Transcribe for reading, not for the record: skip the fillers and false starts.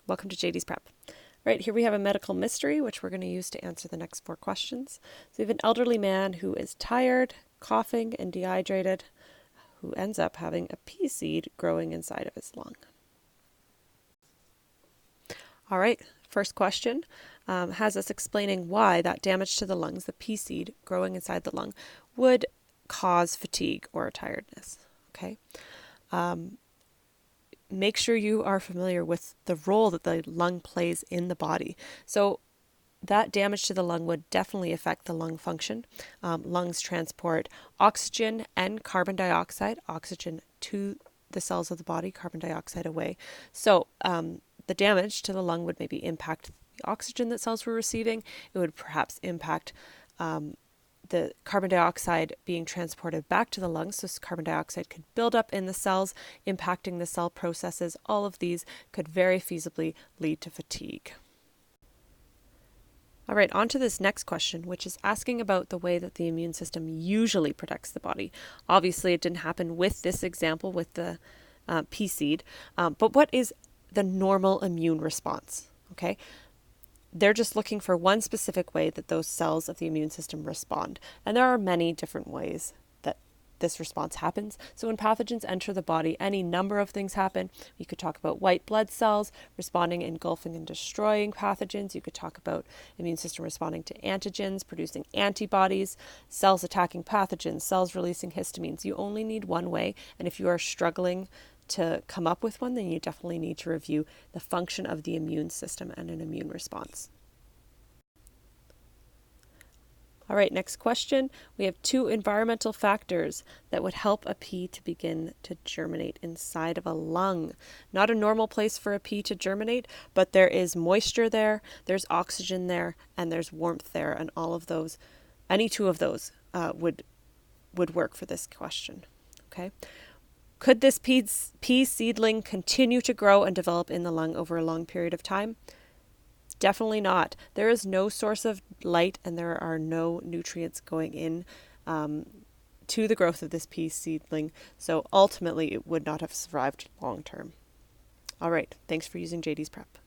Welcome to JD's Prep. Right, here we have a medical mystery, which we're going to use to answer the next 4 questions. So we have an elderly man who is tired, coughing, and dehydrated, who ends up having a pea seed growing inside of his lung. All right, first question has us explaining why that damage to the lungs, the pea seed growing inside the lung, would cause fatigue or tiredness. Okay. Make sure you are familiar with the role that the lung plays in the body. So that damage to the lung would definitely affect the lung function. Lungs transport oxygen and carbon dioxide, oxygen to the cells of the body, carbon dioxide away. So the damage to the lung would maybe impact the oxygen that cells were receiving. It would perhaps impact the carbon dioxide being transported back to the lungs. So carbon dioxide could build up in the cells, impacting the cell processes. All of these could very feasibly lead to fatigue. All right, on to this next question, which is asking about the way that the immune system usually protects the body. Obviously, it didn't happen with this example with the pea seed, but what is the normal immune response? Okay, they're just looking for one specific way that those cells of the immune system respond. And there are many different ways that this response happens. So when pathogens enter the body, any number of things happen. You could talk about white blood cells responding, engulfing, and destroying pathogens. You could talk about immune system responding to antigens, producing antibodies, cells attacking pathogens, cells releasing histamines. You only need one way. And if you are struggling to come up with one, then you definitely need to review the function of the immune system and an immune response. All right, next question. We have 2 environmental factors that would help a pea to begin to germinate inside of a lung. Not a normal place for a pea to germinate, but there is moisture there, there's oxygen there, and there's warmth there, and all of those, any 2 of those would work for this question. Okay. Could this pea seedling continue to grow and develop in the lung over a long period of time? Definitely not. There is no source of light and there are no nutrients going in to the growth of this pea seedling. So ultimately, it would not have survived long term. All right. Thanks for using JD's Prep.